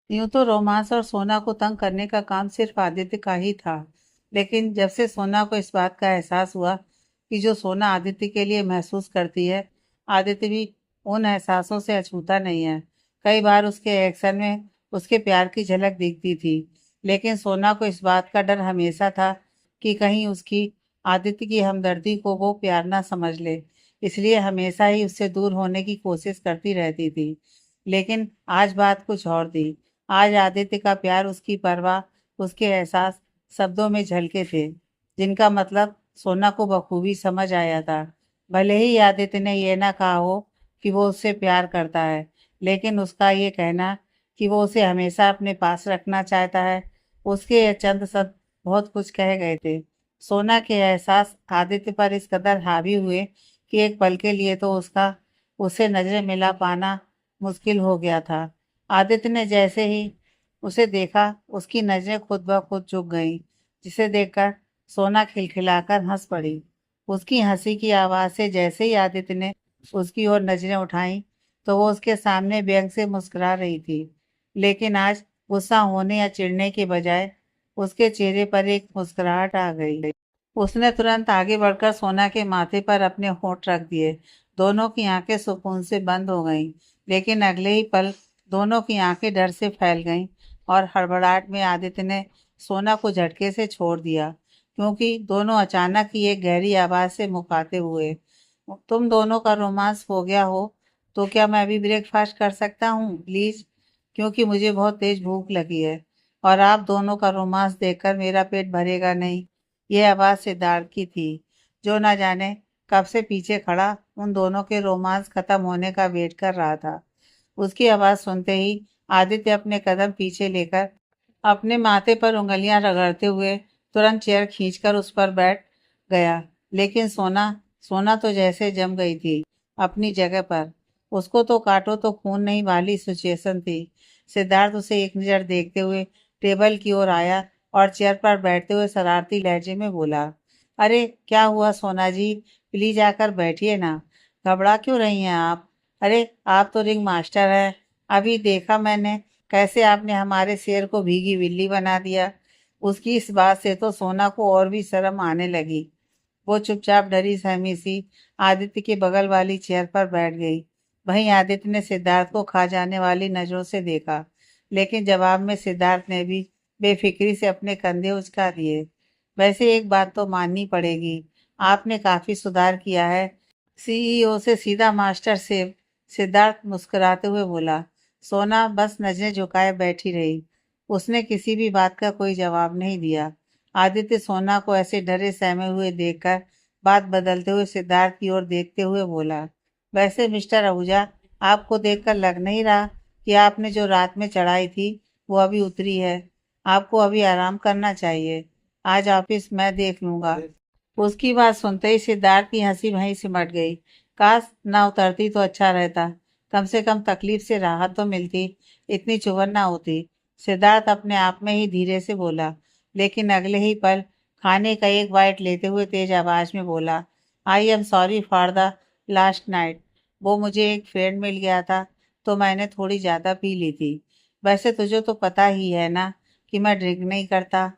यूं तो रोमांस और सोना को तंग करने का काम सिर्फ आदित्य का ही था। लेकिन जब से सोना को इस बात का एहसास हुआ कि जो सोना आदित्य के लिए महसूस करती है, आदित्य भी उन एहसासों से अछूता नहीं है। कई बार उसके एक्शन में उसके प्यार की झलक दिखती थी, लेकिन सोना को इस बात का डर हमेशा था कि कहीं उसकी आदित्य की हमदर्दी को वो प्यार ना समझ ले। इसलिए हमेशा ही उससे दूर होने की कोशिश करती रहती थी। लेकिन आज बात कुछ और थी। आज आदित्य का प्यार, उसकी परवाह, उसके एहसास शब्दों में झलके थे, जिनका मतलब सोना को बखूबी समझ आया था। भले ही आदित्य ने यह ना कहा हो कि वो उससे प्यार करता है, लेकिन उसका ये कहना कि वो उसे हमेशा अपने पास रखना चाहता है, उसके ये चंद शब्द बहुत कुछ कह गए थे। सोना के एहसास आदित्य पर इस कदर हावी हुए कि एक पल के लिए तो उसका उसे नजरें मिला पाना मुश्किल हो गया था। आदित्य ने जैसे ही उसे देखा, उसकी नजरें खुद ब खुद झुक गईं, जिसे देखकर सोना खिलखिलाकर हंस पड़ी। उसकी हंसी की आवाज से जैसे ही आदित्य ने उसकी ओर नजरें उठाईं, तो वो उसके सामने व्यंग से मुस्कुरा रही थी। लेकिन आज गुस्सा होने या चिढ़ने के बजाय उसके चेहरे पर एक मुस्कुराहट आ गई। उसने तुरंत आगे बढ़कर सोना के माथे पर अपने होंठ रख दिए। दोनों की आंखें सुकून से बंद हो गईं, लेकिन अगले ही पल दोनों की आंखें डर से फैल गईं और हड़बड़ाहट में आदित्य ने सोना को झटके से छोड़ दिया, क्योंकि दोनों अचानक ही एक गहरी आवाज से मुखातिब हुए। तुम दोनों का रोमांस हो गया हो तो क्या मैं अभी ब्रेकफास्ट कर सकता हूँ प्लीज? क्योंकि मुझे बहुत तेज भूख लगी है और आप दोनों का रोमांस देखकर मेरा पेट भरेगा नहीं। यह आवाज सिद्धार्थ की थी, जो न जाने कब से पीछे खड़ा उन दोनों के रोमांस खत्म होने का वेट कर रहा था। उसकी आवाज सुनते ही आदित्य अपने कदम पीछे लेकर अपने माथे पर उंगलियां रगड़ते हुए तुरंत चेयर खींचकर उस पर बैठ गया। लेकिन सोना सोना तो जैसे जम गई थी अपनी जगह पर। उसको तो काटो तो खून नहीं वाली सिचुएशन थी। सिद्धार्थ उसे एक नज़र देखते हुए टेबल की ओर आया और चेयर पर बैठते हुए शरारती लहजे में बोला, अरे क्या हुआ सोना जी, प्लीज आकर बैठिए ना। घबरा क्यों रही हैं आप? अरे आप तो रिंग मास्टर हैं। अभी देखा मैंने कैसे आपने हमारे शेर को भीगी बिल्ली बना दिया। उसकी इस बात से तो सोना को और भी शर्म आने लगी। वो चुपचाप डरी सहमी सी आदित्य के बगल वाली चेयर पर बैठ गई। वहीं आदित्य ने सिद्धार्थ को खा जाने वाली नजरों से देखा, लेकिन जवाब में सिद्धार्थ ने भी बेफिक्री से अपने कंधे उचका दिए। वैसे एक बात तो माननी पड़ेगी, आपने काफी सुधार किया है। सीईओ से सीधा मास्टर से, सिद्धार्थ मुस्कुराते हुए बोला। सोना बस नजरें झुकाए बैठी रही। उसने किसी भी बात का कोई जवाब नहीं दिया। आदित्य सोना को ऐसे डरे सहमे हुए देखकर बात बदलते हुए सिद्धार्थ की ओर देखते हुए बोला, वैसे मिस्टर आहूजा, आपको देखकर लग नहीं रहा कि आपने जो रात में चढ़ाई थी वो अभी उतरी है। आपको अभी आराम करना चाहिए। आज ऑफिस मैं देख लूंगा। उसकी बात सुनते ही सिद्धार्थ की हंसी वहीं सिमट गई। काश ना उतरती तो अच्छा रहता, कम से कम तकलीफ से राहत तो मिलती, इतनी चुभन ना होती। सिद्धार्थ अपने आप में ही धीरे से बोला, लेकिन अगले ही पल खाने का एक बाइट लेते हुए तेज आवाज में बोला, I am sorry for the last night. वो मुझे एक फ्रेंड मिल गया था तो मैंने थोड़ी ज़्यादा पी ली थी। वैसे तुझे तो पता ही है ना कि मैं ड्रिंक नहीं करता।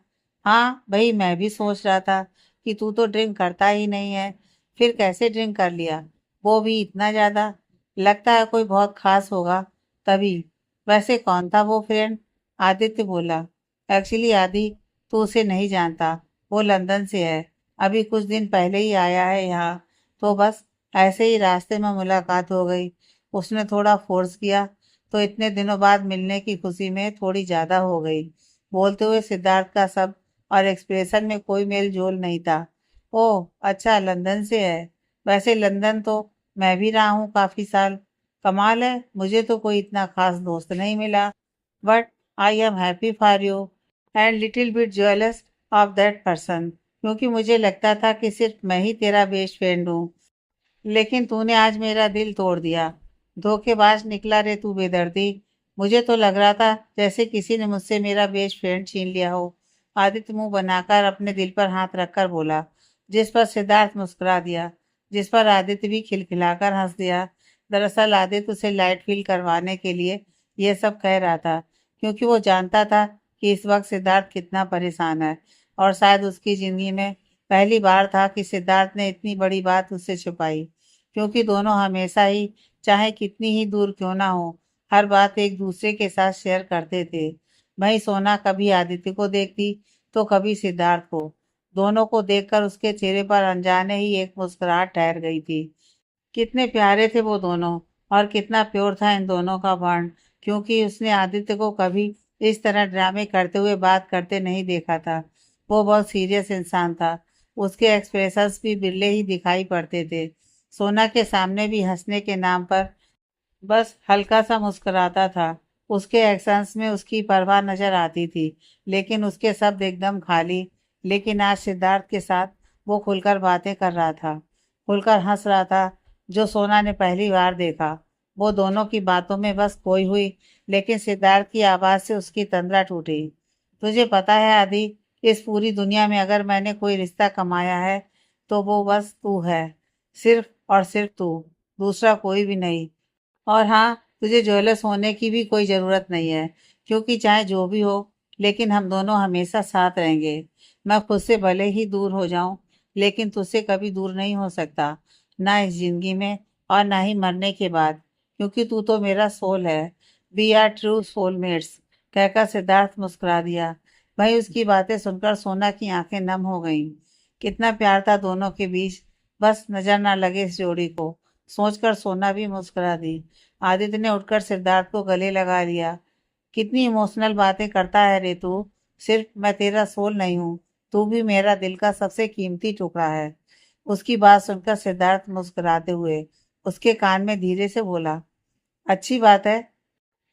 हाँ भाई, मैं भी सोच रहा था कि तू तो ड्रिंक करता ही नहीं है, फिर कैसे ड्रिंक कर लिया, वो भी इतना ज़्यादा? लगता है कोई बहुत खास होगा तभी। वैसे कौन था वो फ्रेंड? आदित्य बोला, एक्चुअली आदि, तू उसे नहीं जानता। वो लंदन से है, अभी कुछ दिन पहले ही आया है यहाँ। तो बस ऐसे ही रास्ते में मुलाकात हो गई। उसने थोड़ा फोर्स किया तो इतने दिनों बाद मिलने की खुशी में थोड़ी ज़्यादा हो गई। बोलते हुए सिद्धार्थ का सब और एक्सप्रेशन में कोई मेल जोल नहीं था। ओह अच्छा, लंदन से है। वैसे लंदन तो मैं भी रहा हूँ काफ़ी साल। कमाल है, मुझे तो कोई इतना खास दोस्त नहीं मिला। But I am happy for you and little bit jealous of that person, क्योंकि मुझे लगता था कि सिर्फ मैं ही तेरा बेस्ट फ्रेंड हूँ, लेकिन तूने आज मेरा दिल तोड़ दिया। धोखेबाज निकला रे तू बेदर्दी। मुझे तो लग रहा था जैसे किसी ने मुझसे मेरा बेस्ट फ्रेंड छीन लिया हो। आदित्य मुंह बनाकर अपने दिल पर हाथ रखकर बोला, जिस पर सिद्धार्थ मुस्कुरा दिया, जिस पर आदित्य भी खिलखिलाकर हंस दिया। दरअसल आदित्य उसे लाइट फील करवाने के लिए यह सब कह रहा था, क्योंकि वो जानता था कि इस वक्त सिद्धार्थ कितना परेशान है, और शायद उसकी जिंदगी में पहली बार था कि सिद्धार्थ ने इतनी बड़ी बात उससे छुपाई। क्योंकि दोनों हमेशा ही, चाहे कितनी ही दूर क्यों ना हो, हर बात एक दूसरे के साथ शेयर करते थे। वहीं सोना कभी आदित्य को देखती तो कभी सिद्धार्थ को। दोनों को देखकर उसके चेहरे पर अनजाने ही एक मुस्कुराहट ठहर गई थी। कितने प्यारे थे वो दोनों, और कितना प्योर था इन दोनों का बॉन्ड। क्योंकि उसने आदित्य को कभी इस तरह ड्रामे करते हुए बात करते नहीं देखा था। वो बहुत सीरियस इंसान था। उसके एक्सप्रेशंस भी बिरले ही दिखाई पड़ते थे। सोना के सामने भी हंसने के नाम पर बस हल्का सा मुस्कुराता था। उसके एक्शंस में उसकी परवाह नजर आती थी, लेकिन उसके शब्द एकदम खाली। लेकिन आज सिद्धार्थ के साथ वो खुलकर बातें कर रहा था, खुलकर हंस रहा था, जो सोना ने पहली बार देखा। वो दोनों की बातों में बस खोई हुई, लेकिन सिद्धार्थ की आवाज से उसकी तंद्रा टूटी। तुझे पता है आदि, इस पूरी दुनिया में अगर मैंने कोई रिश्ता कमाया है तो वो बस तू है। सिर्फ और सिर्फ तू, दूसरा कोई भी नहीं। और हाँ, तुझे ज्वेलर्स होने की भी कोई ज़रूरत नहीं है, क्योंकि चाहे जो भी हो, लेकिन हम दोनों हमेशा साथ रहेंगे। मैं खुद से भले ही दूर हो जाऊं, लेकिन तुझसे कभी दूर नहीं हो सकता, ना इस जिंदगी में और ना ही मरने के बाद, क्योंकि तू तो मेरा सोल है। वी आर ट्रू सोलमेट्स, कहकर सिद्धार्थ मुस्कुरा दिया। भाई, उसकी बातें सुनकर सोना की आंखें नम हो गईं। कितना प्यार था दोनों के बीच, बस नजर ना लगे इस जोड़ी को सोचकर सोना भी मुस्कुरा दी। आदित्य ने उठकर सिद्धार्थ को गले लगा लिया। कितनी इमोशनल बातें करता है रे तू। सिर्फ मैं तेरा सोल नहीं हूँ, तू भी मेरा दिल का सबसे कीमती टुकड़ा है। उसकी बात सुनकर सिद्धार्थ मुस्कुराते हुए उसके कान में धीरे से बोला, अच्छी बात है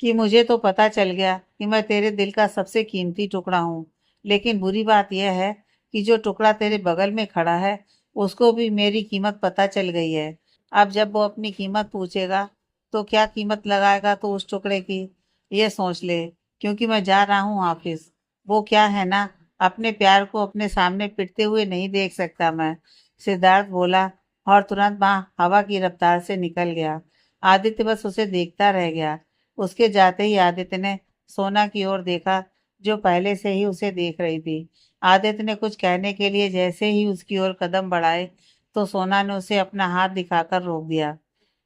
कि मुझे तो पता चल गया कि मैं तेरे दिल का सबसे कीमती टुकड़ा हूँ। लेकिन बुरी बात यह है कि जो टुकड़ा तेरे बगल में खड़ा है, उसको भी मेरी कीमत पता चल गई है। अब जब वो अपनी कीमत पूछेगा तो क्या कीमत लगाएगा तो उस टुकड़े की, ये सोच ले। क्योंकि मैं जा रहा हूँ ऑफिस। वो क्या है ना, अपने प्यार को अपने सामने पिटते हुए नहीं देख सकता मैं, सिद्धार्थ बोला, और तुरंत वहाँ हवा की रफ्तार से निकल गया। आदित्य बस उसे देखता रह गया। उसके जाते ही आदित्य ने सोना की ओर देखा, जो पहले से ही उसे देख रही थी। आदित्य ने कुछ कहने के लिए जैसे ही उसकी ओर कदम बढ़ाए, तो सोना ने उसे अपना हाथ दिखाकर रोक दिया।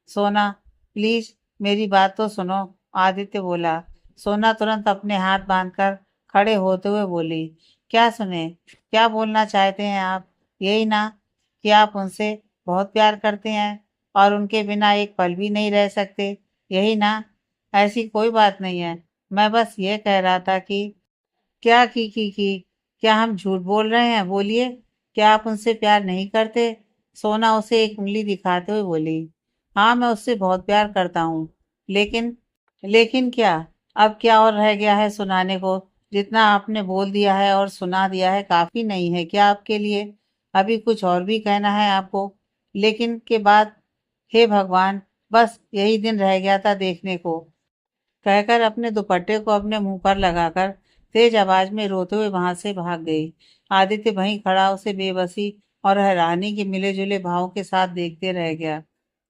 सोना, प्लीज मेरी बात तो सुनो, आदित्य बोला। सोना तुरंत अपने हाथ बांधकर खड़े होते हुए बोली, क्या सुने, क्या बोलना चाहते हैं आप? यही ना कि आप उनसे बहुत प्यार करते हैं और उनके बिना एक पल भी नहीं रह सकते, यही ना? ऐसी कोई बात नहीं है। मैं बस ये कह रहा था कि क्या की क्या हम झूठ बोल रहे हैं? बोलिए, क्या आप उनसे प्यार नहीं करते? सोना उसे एक उंगली दिखाते हुए बोली, हाँ मैं उससे बहुत प्यार करता हूँ। लेकिन लेकिन क्या? अब क्या और रह गया है सुनाने को? जितना आपने बोल दिया है और सुना दिया है काफी नहीं है क्या आपके लिए? अभी कुछ और भी कहना है आपको? लेकिन के बाद, हे भगवान, बस यही दिन रह गया था देखने को, कहकर अपने दुपट्टे को अपने मुंह पर लगाकर तेज आवाज में रोते हुए वहां से भाग गई। आदित्य वहीं खड़ा उसे बेबसी और हैरानी के मिले जुले भावों के साथ देखते रह गया,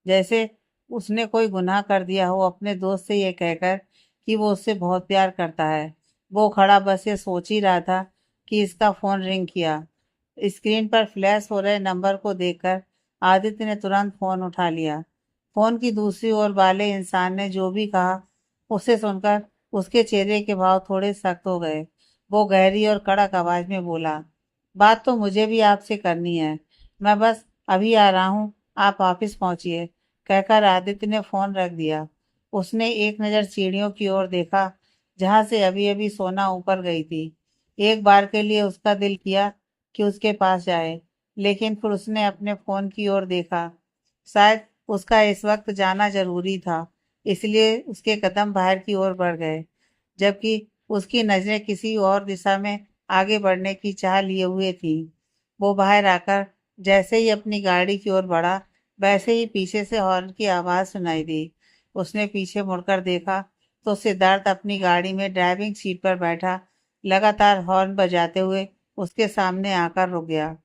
जैसे उसने कोई गुनाह कर दिया हो अपने दोस्त से ये कहकर कि वो उससे बहुत प्यार करता है। वो खड़ा बस ये सोच ही रहा था कि इसका फोन रिंग किया। स्क्रीन पर फ्लैश हो रहे नंबर को देखकर आदित्य ने तुरंत फोन उठा लिया। फोन की दूसरी ओर वाले इंसान ने जो भी कहा, उसे सुनकर उसके चेहरे के भाव थोड़े सख्त हो गए। वो गहरी और कड़क आवाज में बोला, बात तो मुझे भी आपसे करनी है, मैं बस अभी आ रहा हूँ, आप ऑफिस पहुंचिए, कहकर आदित्य ने फोन रख दिया। उसने एक नज़र सीढ़ियों की ओर देखा, जहां से अभी अभी सोना ऊपर गई थी। एक बार के लिए उसका दिल किया कि उसके पास जाए, लेकिन फिर उसने अपने फोन की ओर देखा। शायद उसका इस वक्त जाना जरूरी था, इसलिए उसके कदम बाहर की ओर बढ़ गए, जबकि उसकी नजरें किसी और दिशा में आगे बढ़ने की चाह लिए हुए थी। वो बाहर आकर जैसे ही अपनी गाड़ी की ओर बढ़ा, वैसे ही पीछे से हॉर्न की आवाज सुनाई दी। उसने पीछे मुड़कर देखा तो सिद्धार्थ अपनी गाड़ी में ड्राइविंग सीट पर बैठा लगातार हॉर्न बजाते हुए उसके सामने आकर रुक गया।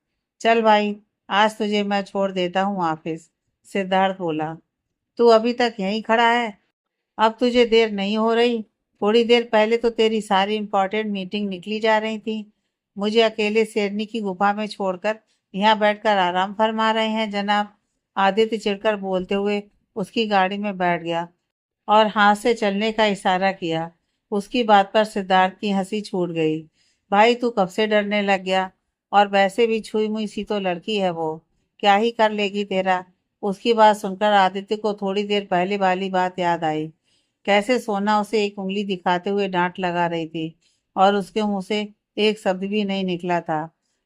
चल भाई, आज तुझे मैं छोड़ देता हूँ ऑफिस, सिद्धार्थ बोला। तू अभी तक यहीं खड़ा है? अब तुझे देर नहीं हो रही? थोड़ी देर पहले तो तेरी सारी इम्पोर्टेंट मीटिंग निकली जा रही थी, मुझे अकेले शेरनी की गुफा में छोड़कर यहाँ बैठकर आराम फरमा रहे हैं जनाब। आदित्य चिढ़कर बोलते हुए उसकी गाड़ी में बैठ गया और हाथ से चलने का इशारा किया। उसकी बात पर सिद्धार्थ की हंसी छूट गई। भाई तू कब से डरने लग गया? और वैसे भी छुई मुई सी तो लड़की है वो, क्या ही कर लेगी तेरा? उसकी बात सुनकर आदित्य को थोड़ी देर पहले वाली बात याद आई। कैसे सोना उसे एक उंगली दिखाते हुए डांट लगा रही थी और उसके मुंह से एक शब्द भी नहीं निकला था।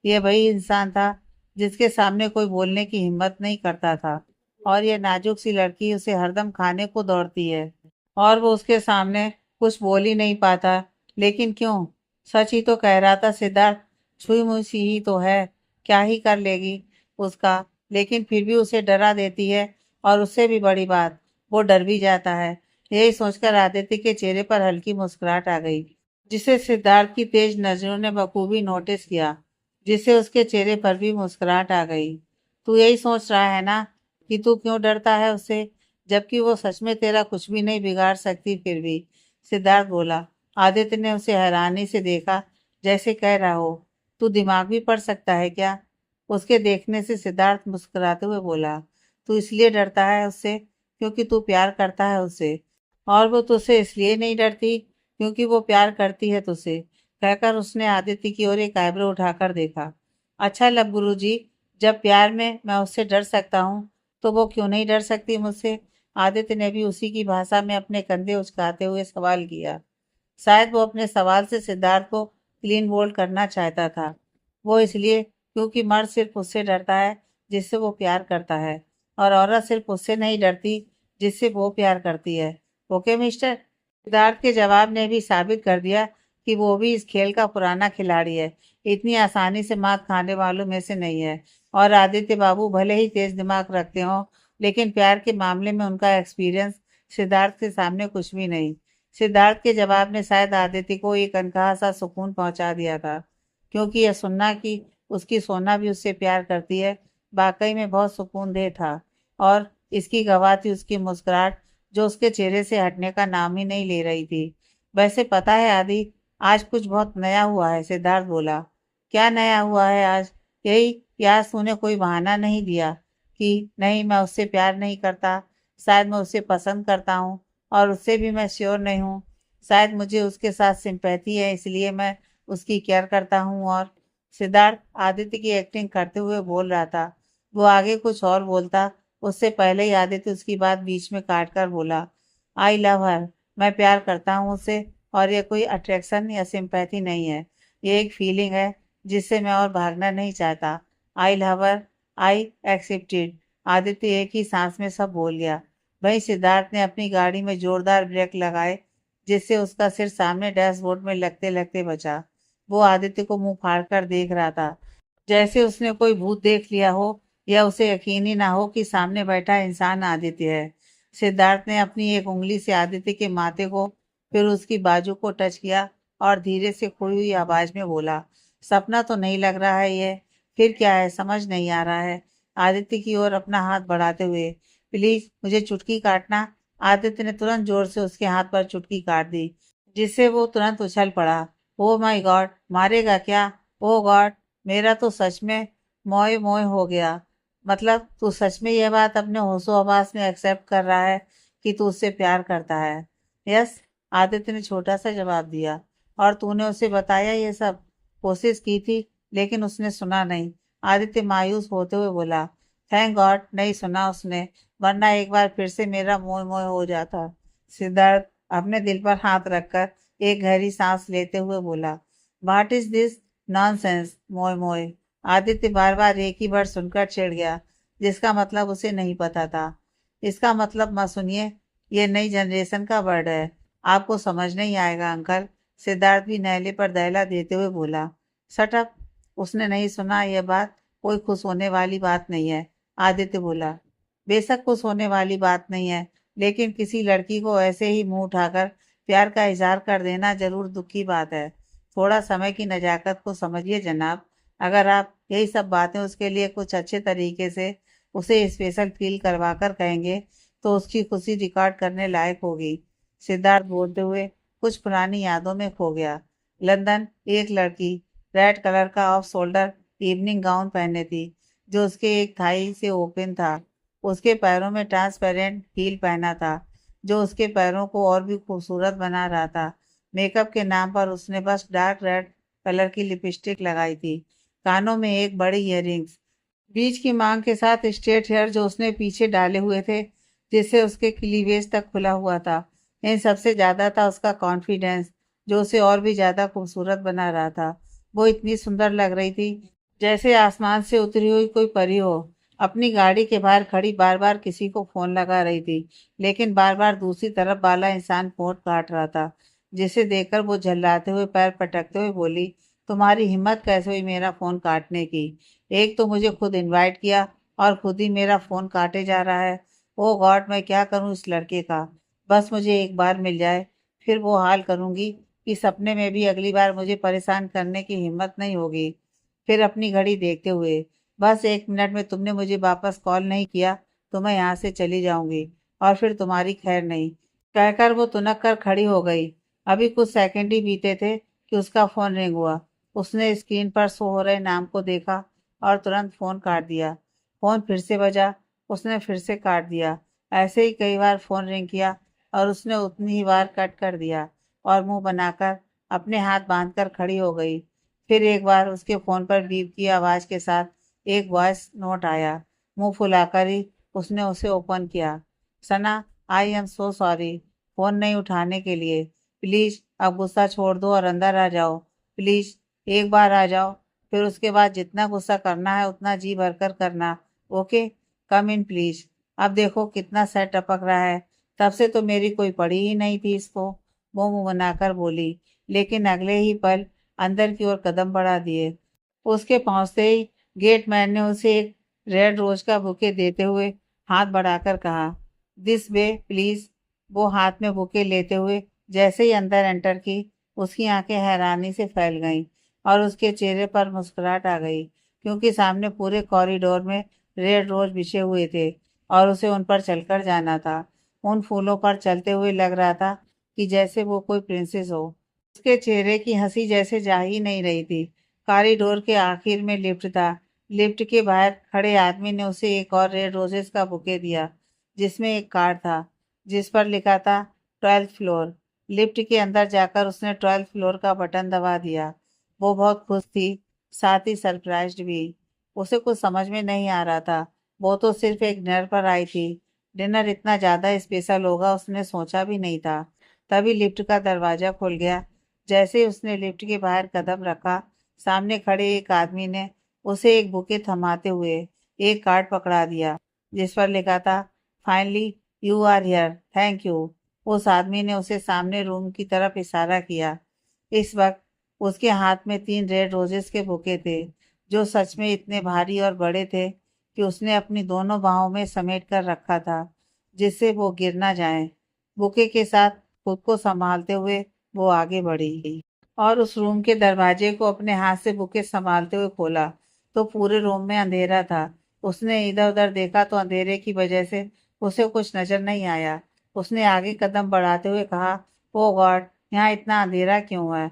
यह वही इंसान था जिसके सामने कोई बोलने की हिम्मत नहीं करता था, और यह नाजुक सी लड़की उसे हरदम खाने को दौड़ती है और वो उसके सामने कुछ बोल ही नहीं पाता। लेकिन क्यों? सच ही तो कह रहा था सिद्धार्थ, छुई मुई सी ही तो है, क्या ही कर लेगी उसका? लेकिन फिर भी उसे डरा देती है, और उससे भी बड़ी बात, वो डर भी जाता है। यही सोचकर आदित्य के चेहरे पर हल्की मुस्कुराहट आ गई, जिसे सिद्धार्थ की तेज नजरों ने बखूबी नोटिस किया, जिससे उसके चेहरे पर भी मुस्कुराहट आ गई। तू यही सोच रहा है ना कि तू क्यों डरता है उससे, जबकि वो सच में तेरा कुछ भी नहीं बिगाड़ सकती फिर भी? सिद्धार्थ बोला। आदित्य ने उसे हैरानी से देखा, जैसे कह रहा हो तू दिमाग भी पढ़ सकता है क्या? उसके देखने से सिद्धार्थ मुस्कुराते हुए बोला, तू इसलिए डरता है उससे क्योंकि तू प्यार करता है उससे, और वो तुझसे इसलिए नहीं डरती क्योंकि वो प्यार करती है तुझसे। कहकर उसने आदित्य की ओर एक आईब्रो उठाकर देखा। अच्छा लब गुरुजी, जब प्यार में मैं उससे डर सकता हूँ तो वो क्यों नहीं डर सकती मुझसे? आदित्य ने भी उसी की भाषा में अपने कंधे उचकाते हुए सवाल किया। शायद वो अपने सवाल से सिद्धार्थ को क्लीन बोल्ड करना चाहता था। वो इसलिए क्योंकि मर्द सिर्फ उससे डरता है जिससे वो प्यार करता है, और औरत सिर्फ उससे नहीं डरती जिससे वो प्यार करती है। Okay mister? सिद्धार्थ के जवाब ने भी साबित कर दिया कि वो भी इस खेल का पुराना खिलाड़ी है, इतनी आसानी से मात खाने वालों में से नहीं है। और आदित्य बाबू भले ही तेज दिमाग रखते हो, लेकिन प्यार के मामले में उनका एक्सपीरियंस सिद्धार्थ के सामने कुछ भी नहीं। सिद्धार्थ के जवाब ने शायद आदित्य को एक अनकहा सा सुकून पहुंचा दिया था, क्योंकि यह सुनना कि उसकी सोना भी उससे प्यार करती है वाकई में बहुत सुकूनदेह था। और इसकी गवाह थी उसकी मुस्कुराहट, जो उसके चेहरे से हटने का नाम ही नहीं ले रही थी। वैसे पता है आदि, आज कुछ बहुत नया हुआ है। सिद्धार्थ बोला। क्या नया हुआ है आज? यही कि आज तूने कोई बहाना नहीं दिया कि नहीं मैं उससे प्यार नहीं करता, शायद मैं उसे पसंद करता हूँ और उससे भी मैं श्योर नहीं हूँ। शायद मुझे उसके साथ सिंपैथी है इसलिए मैं उसकी केयर करता हूँ। और सिद्धार्थ आदित्य की एक्टिंग करते हुए बोल रहा था। वो आगे कुछ और बोलता, उससे पहले ही आदित्य उसकी बात बीच में काट कर बोला, आई लव हर। मैं प्यार करता हूँ उससे, और ये कोई अट्रैक्शन या सिंपैथी नहीं है, ये एक फीलिंग है जिससे मैं और भागना नहीं चाहता। I love her, I accepted. Aditya एक ही सांस में सब बोल गया। वहीं सिद्धार्थ ने अपनी गाड़ी में जोरदार ब्रेक लगाए, जिससे उसका सिर सामने डैशबोर्ड में लगते लगते बचा। वो आदित्य को मुंह फाड़ कर देख रहा था, जैसे उसने कोई भूत देख लिया हो, या उसे यकीन ही ना हो कि सामने बैठा इंसान आदित्य है। सिद्धार्थ ने अपनी एक उंगली से आदित्य के माथे को, फिर उसकी बाजू को टच किया और धीरे से खोई हुई आवाज में बोला, सपना तो नहीं लग रहा है ये? फिर क्या है, समझ नहीं आ रहा है? आदित्य की ओर अपना हाथ बढ़ाते हुए, प्लीज मुझे चुटकी काटना। आदित्य ने तुरंत जोर से उसके हाथ पर चुटकी काट दी, जिससे वो तुरंत उछल पड़ा। ओ माय गॉड, मारेगा क्या? ओ गॉड, मेरा तो सच में मोए मोए हो गया। मतलब तू सच में यह बात अपने होशो हवास में एक्सेप्ट कर रहा है कि तू उससे प्यार करता है? यस, आदित्य ने छोटा सा जवाब दिया। और तूने उसे बताया ये सब? कोशिश की थी, लेकिन उसने सुना नहीं। आदित्य मायूस होते हुए बोला, थैंक गॉड नहीं सुना उसने, वरना एक बार फिर से मेरा मोह मोह हो जाता। सिद्धार्थ अपने दिल पर हाथ रखकर एक गहरी सांस लेते हुए बोला, व्हाट इज दिस नॉनसेंस मोय मोय? आदित्य बार बार एक ही वर्ड सुनकर चिढ़ गया, जिसका मतलब उसे नहीं पता था। इसका मतलब मत सुनिए, ये नई जनरेशन का वर्ड है, आपको समझ नहीं आएगा अंकल। सिद्धार्थ भी नहले पर दहला देते हुए बोला, शट अप। उसने नहीं सुना, यह बात कोई खुश होने वाली बात नहीं है। आदित्य बोला, बेशक खुश होने वाली बात नहीं है, लेकिन किसी लड़की को ऐसे ही मुंह उठाकर प्यार का इजहार कर देना जरूर दुख की बात है। थोड़ा समय की नजाकत को समझिए जनाब। अगर आप यही सब बातें उसके लिए कुछ अच्छे तरीके से उसे स्पेशल फील करवा कर कहेंगे तो उसकी खुशी रिकॉर्ड करने लायक होगी। सिद्धार्थ बोलते हुए कुछ पुरानी यादों में खो गया। लंदन, एक लड़की रेड कलर का ऑफ शोल्डर इवनिंग गाउन पहने थी, जो उसके एक थाई से ओपन था। उसके पैरों में ट्रांसपेरेंट हील पहना था, जो उसके पैरों को और भी खूबसूरत बना रहा था। मेकअप के नाम पर उसने बस डार्क रेड कलर की लिपस्टिक लगाई थी। कानों में एक बड़ी इयररिंग्स, बीच की मांग के साथ स्ट्रेट हेयर जो उसने पीछे डाले हुए थे, जिससे उसके क्लीवेज तक खुला हुआ था। इन सबसे ज्यादा था उसका कॉन्फिडेंस, जो उसे और भी ज्यादा खूबसूरत बना रहा था। वो इतनी सुंदर लग रही थी जैसे आसमान से उतरी हुई कोई परी हो। अपनी गाड़ी के बाहर खड़ी बार बार किसी को फोन लगा रही थी, लेकिन बार बार दूसरी तरफ वाला इंसान फोन काट रहा था, जिसे देखकर वो झल्लाते हुए पैर पटकते हुए बोली, तुम्हारी हिम्मत कैसे हुई मेरा फोन काटने की? एक तो मुझे खुद इनवाइट किया और खुद ही मेरा फोन काटे जा रहा है। ओ गॉड, मैं क्या करूं इस लड़के का? बस मुझे एक बार मिल जाए, फिर वो हाल करूंगी कि सपने में भी अगली बार मुझे परेशान करने की हिम्मत नहीं होगी। फिर अपनी घड़ी देखते हुए, बस 1 मिनट में तुमने मुझे वापस कॉल नहीं किया तो मैं यहाँ से चली जाऊंगी, और फिर तुम्हारी खैर नहीं, कहकर वो तुनक कर खड़ी हो गई। अभी कुछ सेकंड ही बीते थे कि उसका फोन रिंग हुआ। उसने स्क्रीन पर शो हो रहे नाम को देखा और तुरंत फोन काट दिया। फोन फिर से बजा, उसने फिर से काट दिया। ऐसे ही कई बार फोन रिंग किया और उसने उतनी ही बार कट कर दिया और मुंह बनाकर अपने हाथ बांधकर खड़ी हो गई। फिर एक बार उसके फोन पर बीप की आवाज के साथ एक वॉइस नोट आया। मुंह फुलाकर ही उसने उसे ओपन किया। Sana, I am so sorry phone नहीं उठाने के लिए। प्लीज अब गुस्सा छोड़ दो और अंदर आ जाओ। प्लीज एक बार आ जाओ, फिर उसके बाद जितना गुस्सा करना है उतना जी भरकर करना। Okay, come in please. अब देखो कितना सर टपक रहा है, तब से तो मेरी कोई पड़ी ही नहीं थी इसको, वो मुंह बनाकर बोली। लेकिन अगले ही पल अंदर की ओर कदम बढ़ा दिए। उसके पहुंचते ही गेटमैन ने उसे एक रेड रोज का बुके देते हुए हाथ बढ़ाकर कहा, दिस वे प्लीज। वो हाथ में बुके लेते हुए जैसे ही अंदर एंटर की, उसकी आंखें हैरानी से फैल गईं और उसके चेहरे पर मुस्कुराहट आ गई, क्योंकि सामने पूरे कॉरिडोर में रेड रोज बिछे हुए थे और उसे उन पर चलकर जाना था। उन फूलों पर चलते हुए लग रहा था कि जैसे वो कोई प्रिंसेस हो। उसके चेहरे की हंसी जैसे जा ही नहीं रही थी। कॉरिडोर के आखिर में लिफ्ट था। लिफ्ट के बाहर खड़े आदमी ने उसे एक और रेड रोजेस का बुके दिया, जिसमें एक कार्ड था जिस पर लिखा था 12th फ्लोर। लिफ्ट के अंदर जाकर उसने 12th फ्लोर का बटन दबा दिया। वो बहुत खुश थी, साथ ही सरप्राइज्ड भी। उसे कुछ समझ में नहीं आ रहा था। वो तो सिर्फ एक डिनर पर आई थी। डिनर इतना ज्यादा स्पेशल होगा उसने सोचा भी नहीं था। तभी लिफ्ट का दरवाजा खुल गया। जैसे ही उसने लिफ्ट के बाहर कदम रखा, सामने खड़े एक आदमी ने उसे एक बुके थमाते हुए एक कार्ड पकड़ा दिया, जिस पर लिखा था, finally you are here, thank you. उस आदमी ने उसे सामने रूम की तरफ इशारा किया। इस वक्त उसके हाथ में 3 रेड रोजेस के बुके थे, जो सच में इतने भारी और बड़े थे कि उसने अपनी दोनों बाहों में समेट कर रखा था, जिससे वो गिर ना जाए। बुके के साथ खुद को संभालते हुए वो आगे बढ़ी और उस रूम के दरवाजे को अपने हाथ से बुके संभालते हुए खोला, तो पूरे रूम में अंधेरा था। उसने इधर उधर देखा तो अंधेरे की वजह से उसे कुछ नजर नहीं आया। उसने आगे कदम बढ़ाते हुए कहा, ओ गॉड, यहाँ इतना अंधेरा क्यों है?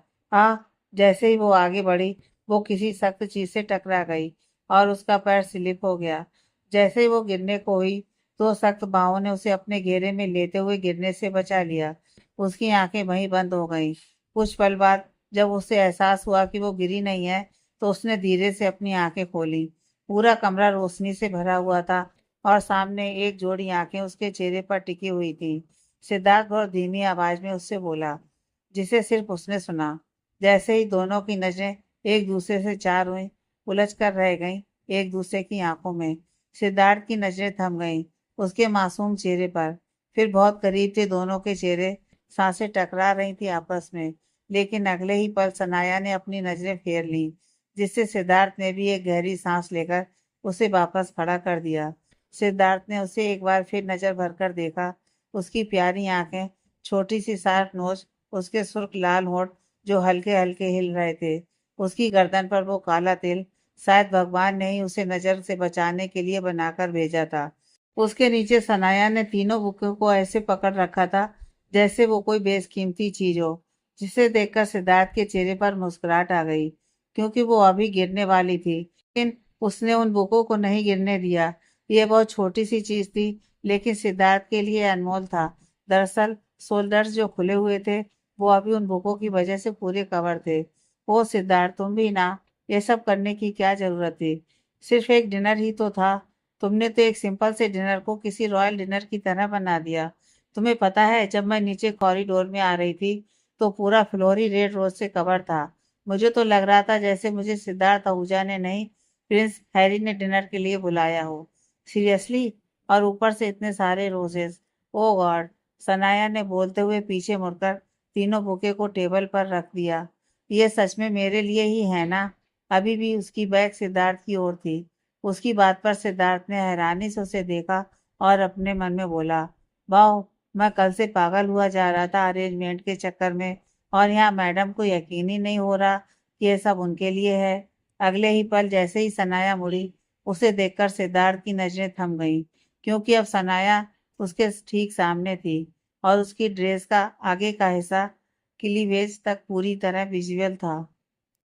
जैसे ही वो आगे बढ़ी, वो किसी सख्त चीज से टकरा गई और उसका पैर स्लिप हो गया। जैसे ही वो गिरने को हुई, तो सख्त बाहों ने उसे अपने घेरे में लेते हुए गिरने से बचा लिया। उसकी आंखें वहीं बंद हो गईं। कुछ पल बाद जब उसे एहसास हुआ कि वो गिरी नहीं है, तो उसने धीरे से अपनी आंखें खोली। पूरा कमरा रोशनी से भरा हुआ था और सामने एक जोड़ी आंखें उसके चेहरे पर टिकी हुई थी। सिद्धार्थ बहुत धीमी आवाज में उससे बोला, जिसे सिर्फ उसने सुना। जैसे ही दोनों की नजरें एक दूसरे से चार हुई, उलझ कर रह गईं एक दूसरे की आंखों में। सिद्धार्थ की नजरें थम गईं उसके मासूम चेहरे पर। फिर बहुत करीब थे दोनों के चेहरे, सांसें टकरा रही थी आपस में। लेकिन अगले ही पल सनाया ने अपनी नजरें फेर ली, जिससे सिद्धार्थ ने भी एक गहरी सांस लेकर उसे वापस खड़ा कर दिया। सिद्धार्थ ने उसे एक बार फिर नजर भरकर देखा। उसकी प्यारी आंखें, छोटी सी शार्प नोज, उसके सुर्ख लाल होंठ जो हल्के हल्के हिल रहे थे, उसकी गर्दन पर वो काला तिल, शायद भगवान ने ही उसे नजर से बचाने के लिए बनाकर भेजा था। उसके नीचे सनाया ने तीनों बुकों को ऐसे पकड़ रखा था जैसे वो कोई बेशकीमती चीज हो। जिसे देखकर सिद्धार्थ के चेहरे पर मुस्कुराहट आ गई, क्योंकि वो अभी गिरने वाली थी, लेकिन उसने उन बुकों को नहीं गिरने दिया। ये बहुत छोटी सी चीज थी, लेकिन सिद्धार्थ के लिए अनमोल था। दरअसल शोल्डर्स जो खुले हुए थे, वो अभी उन बुकों की वजह से पूरे कवर थे। ओ सिद्धार्थ, तुम भी ना, ये सब करने की क्या जरूरत थी? सिर्फ एक डिनर ही तो था। तुमने तो एक सिंपल से डिनर को किसी रॉयल डिनर की तरह बना दिया। तुम्हें पता है, जब मैं नीचे कॉरिडोर में आ रही थी तो पूरा फ्लोर ही रेड रोज से कवर था। मुझे तो लग रहा था जैसे मुझे सिद्धार्थ आहूजा ने नहीं, प्रिंस हैरी ने डिनर के लिए बुलाया हो। सीरियसली? और ऊपर से इतने सारे रोजेस! ओ गॉड! सनाया ने बोलते हुए पीछे मुड़कर तीनों बुके को टेबल पर रख दिया। ये सच में मेरे लिए ही है ना? अभी भी उसकी बैग सिद्धार्थ की ओर थी। उसकी बात पर सिद्धार्थ ने हैरानी से उसे देखा और अपने मन में बोला, वाह! मैं कल से पागल हुआ जा रहा था अरेंजमेंट के चक्कर में, और यहाँ मैडम को यकीन ही नहीं हो रहा कि ये सब उनके लिए है। अगले ही पल जैसे ही सनाया मुड़ी, उसे देखकर सिद्धार्थ की नजरें थम गईं, क्योंकि अब सनाया उसके ठीक सामने थी और उसकी ड्रेस का आगे का हिस्सा क्लीवेज तक पूरी तरह विजुअल था।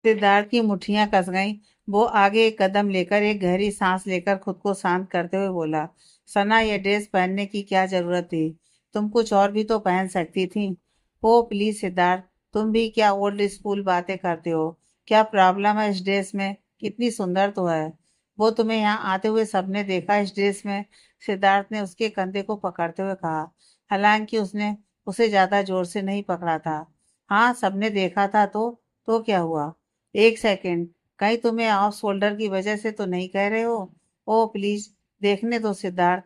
सिद्धार्थ की मुट्ठियां कस गईं। वो आगे एक कदम लेकर एक गहरी सांस लेकर खुद को शांत करते हुए बोला, सना, ये ड्रेस पहनने की क्या जरूरत थी? तुम कुछ और भी तो पहन सकती थी। ओ प्लीज सिद्धार्थ, तुम भी क्या ओल्ड स्कूल बातें करते हो? क्या प्रॉब्लम है इस ड्रेस में? कितनी सुंदर तो है। वो तुम्हें यहाँ आते हुए सबने देखा इस ड्रेस में? सिद्धार्थ ने उसके कंधे को पकड़ते हुए कहा, हालांकि उसने उसे ज्यादा जोर से नहीं पकड़ा था। हाँ, सबने देखा था तो क्या हुआ? एक सेकंड, कहीं तुम्हें ऑफ शोल्डर की वजह से तो नहीं कह रहे हो? ओ प्लीज, देखने दो सिद्धार्थ।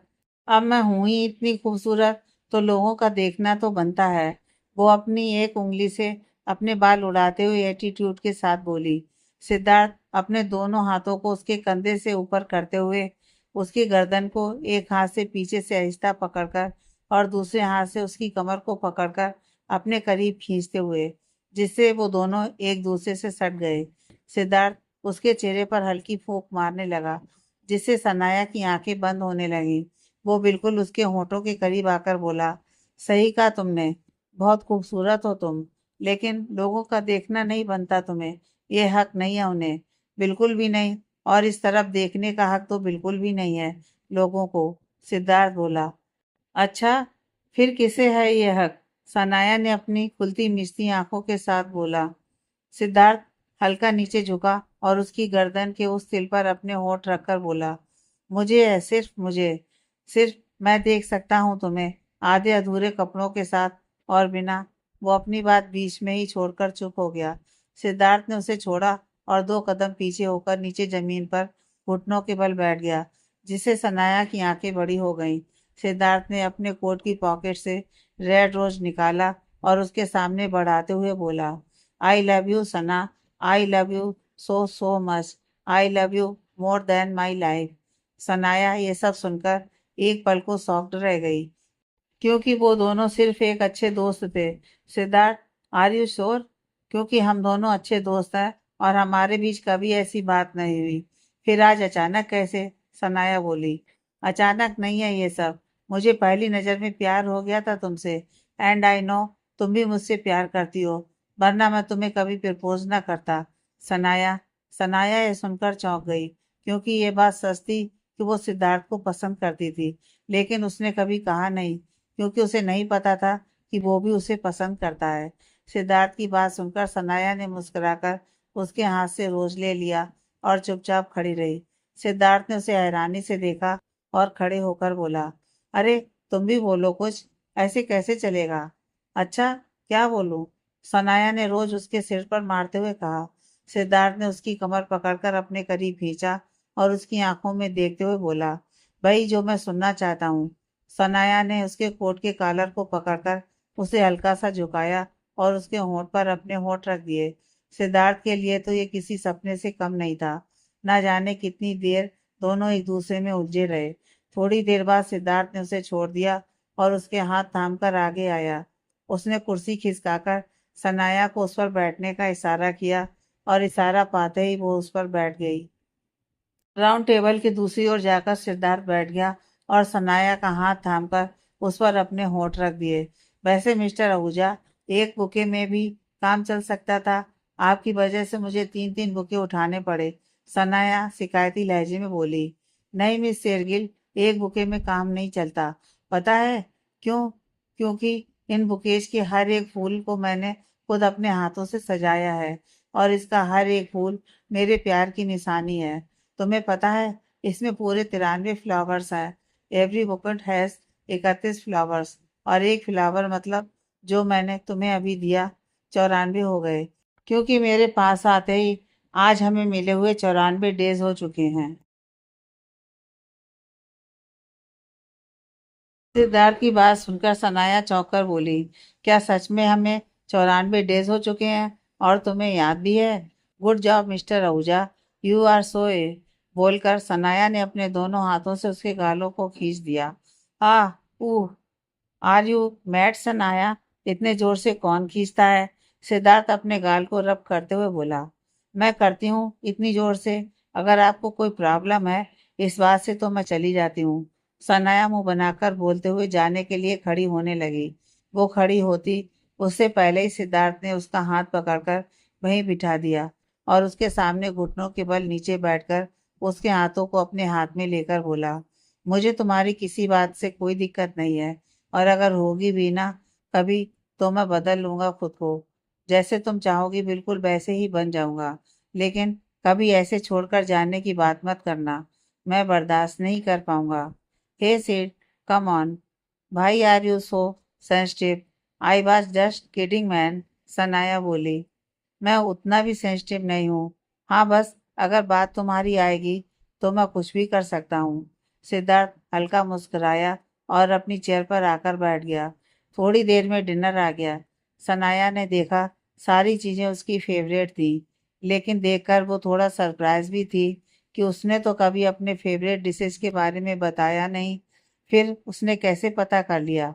अब मैं हूं ही इतनी खूबसूरत, तो लोगों का देखना तो बनता है। वो अपनी एक उंगली से अपने बाल उड़ाते हुए एटीट्यूड के साथ बोली। सिद्धार्थ अपने दोनों हाथों को उसके कंधे से ऊपर करते हुए उसकी गर्दन को एक हाथ से पीछे से आहिस्ता पकड़कर और दूसरे हाथ से उसकी कमर को पकड़कर अपने करीब खींचते हुए, जिससे वो दोनों एक दूसरे से सट गए। सिद्धार्थ उसके चेहरे पर हल्की फूंक मारने लगा, जिससे सनाया की आंखें बंद होने लगीं। वो बिल्कुल उसके होठों के करीब आकर बोला, सही कहा तुमने, बहुत खूबसूरत हो तुम, लेकिन लोगों का देखना नहीं बनता तुम्हें। ये हक नहीं है उन्हें, बिल्कुल भी नहीं। और इस तरफ देखने का हक तो बिल्कुल भी नहीं है लोगों को। सिद्धार्थ बोला, अच्छा, फिर किसे है ये हक? सनाया ने अपनी खुलती मिचती आंखों के साथ बोला। सिद्धार्थ हल्का नीचे झुका और उसकी गर्दन के उस तिल पर अपने होंठ रखकर बोला, मुझे है, सिर्फ मुझे। सिर्फ मैं देख सकता हूँ तुम्हें आधे अधूरे कपड़ों के साथ और बिना। वो अपनी बात बीच में ही छोड़कर चुप हो गया। सिद्धार्थ ने उसे छोड़ा और दो कदम पीछे होकर नीचे जमीन पर घुटनों के बल बैठ गया, जिससे सनाया की आंखें बड़ी हो गईं। सिद्धार्थ ने अपने कोट की पॉकेट से रेड रोज निकाला और उसके सामने बढ़ाते हुए बोला, I love you Sana, I love you so so much, I love you more than my life. Sanaya ये सब सुनकर एक पल को शॉक्ड रह गई, क्योंकि वो दोनों सिर्फ एक अच्छे दोस्त थे। Siddharth, are you sure? क्योंकि हम दोनों अच्छे दोस्त हैं और हमारे बीच कभी ऐसी बात नहीं हुई। फिर आज अचानक कैसे? सनाया बोली, अचानक नहीं है ये सब। मुझे पहली नजर में प्यार हो गया था तुमसे, एंड आई नो तुम भी मुझसे प्यार करती हो, वरना मैं तुम्हें कभी प्रपोज ना करता। सनाया सनाया ये सुनकर चौंक गई, क्योंकि ये बात सच थी कि वो सिद्धार्थ को पसंद करती थी, लेकिन उसने कभी कहा नहीं, क्योंकि उसे नहीं पता था कि वो भी उसे पसंद करता है। सिद्धार्थ की बात सुनकर सनाया ने मुस्कुराकर उसके हाथ से रोज ले लिया और चुपचाप खड़ी रही। सिद्धार्थ ने उसे हैरानी से देखा और खड़े होकर बोला, अरे तुम भी बोलो कुछ, ऐसे कैसे चलेगा? अच्छा, क्या बोलूं? सनाया ने रोज उसके सिर पर मारते हुए कहा। सिद्धार्थ ने उसकी कमर पकड़कर अपने करीब खींचा और उसकी आंखों में देखते हुए बोला, भाई जो मैं सुनना चाहता हूँ। सनाया ने उसके कोट के कॉलर को पकड़कर उसे हल्का सा झुकाया और उसके होंठ पर अपने होंठ रख दिए। सिद्धार्थ के लिए तो ये किसी सपने से कम नहीं था। न जाने कितनी देर दोनों एक दूसरे में उलझे रहे। थोड़ी देर बाद सिद्धार्थ ने उसे छोड़ दिया और उसके हाथ थामकर आगे आया। उसने कुर्सी खिसकाकर सनाया को उस पर बैठने का इशारा किया और इशारा पाते ही वो उस पर बैठ गई। राउंड टेबल की दूसरी ओर जाकर सिद्धार्थ बैठ गया और सनाया का हाथ थामकर उस पर अपने होंठ रख दिए। वैसे मिस्टर आहूजा, एक बुके में भी काम चल सकता था। आपकी वजह से मुझे 3-3 बुके उठाने पड़े। सनाया शिकायती लहजे में बोली। नहीं मिस शेरगिल, एक बुके में काम नहीं चलता। पता है क्यों? क्योंकि इन बुकेज के हर एक फूल को मैंने खुद अपने हाथों से सजाया है, और इसका हर एक फूल मेरे प्यार की निशानी है। तुम्हें पता है, इसमें पूरे 93 फ्लावर्स हैं। एवरी बुकेट हैज 31 फ्लावर्स, और एक फ्लावर मतलब जो मैंने तुम्हें अभी दिया, 94 हो गए। क्योंकि मेरे पास आते ही आज हमें मिले हुए 94 डेज हो चुके हैं। सिद्धार्थ की बात सुनकर सनाया चौंक कर बोली, क्या सच में हमें 94 डेज हो चुके हैं और तुम्हें याद भी है? Good job mister Ahuja, you are so a. बोलकर सनाया ने अपने दोनों हाथों से उसके गालों को खींच दिया। आह, ऊह, आर यू मैड सनाया? इतने जोर से कौन खींचता है? सिद्धार्थ अपने गाल को रब करते हुए बोला। मैं करती हूँ इतनी जोर से। अगर आपको कोई प्रॉब्लम है इस बात से तो मैं चली जाती हूँ। सनाया मुंह बनाकर बोलते हुए जाने के लिए खड़ी होने लगी। वो खड़ी होती उससे पहले ही सिद्धार्थ ने उसका हाथ पकड़कर वहीं बिठा दिया और उसके सामने घुटनों के बल नीचे बैठकर उसके हाथों को अपने हाथ में लेकर बोला, मुझे तुम्हारी किसी बात से कोई दिक्कत नहीं है, और अगर होगी भी ना कभी, तो मैं बदल लूंगा खुद को। जैसे तुम चाहोगी बिल्कुल वैसे ही बन जाऊंगा। लेकिन कभी ऐसे छोड़कर जाने की बात मत करना, मैं बर्दाश्त नहीं कर पाऊंगा। Hey Sid, come on. भाई are you so sensitive? I was just kidding man, Sanaya बोली। मैं उतना भी सेंसिटिव नहीं हूँ। हाँ बस, अगर बात तुम्हारी आएगी तो मैं कुछ भी कर सकता हूँ। सिद्धार्थ हल्का मुस्कुराया और अपनी चेयर पर आकर बैठ गया। थोड़ी देर में डिनर आ गया। सनाया ने देखा सारी चीज़ें उसकी फेवरेट थी, लेकिन देखकर वो थोड़ा सरप्राइज भी थी कि उसने तो कभी अपने फेवरेट डिशेस के बारे में बताया नहीं। फिर उसने कैसे पता कर लिया?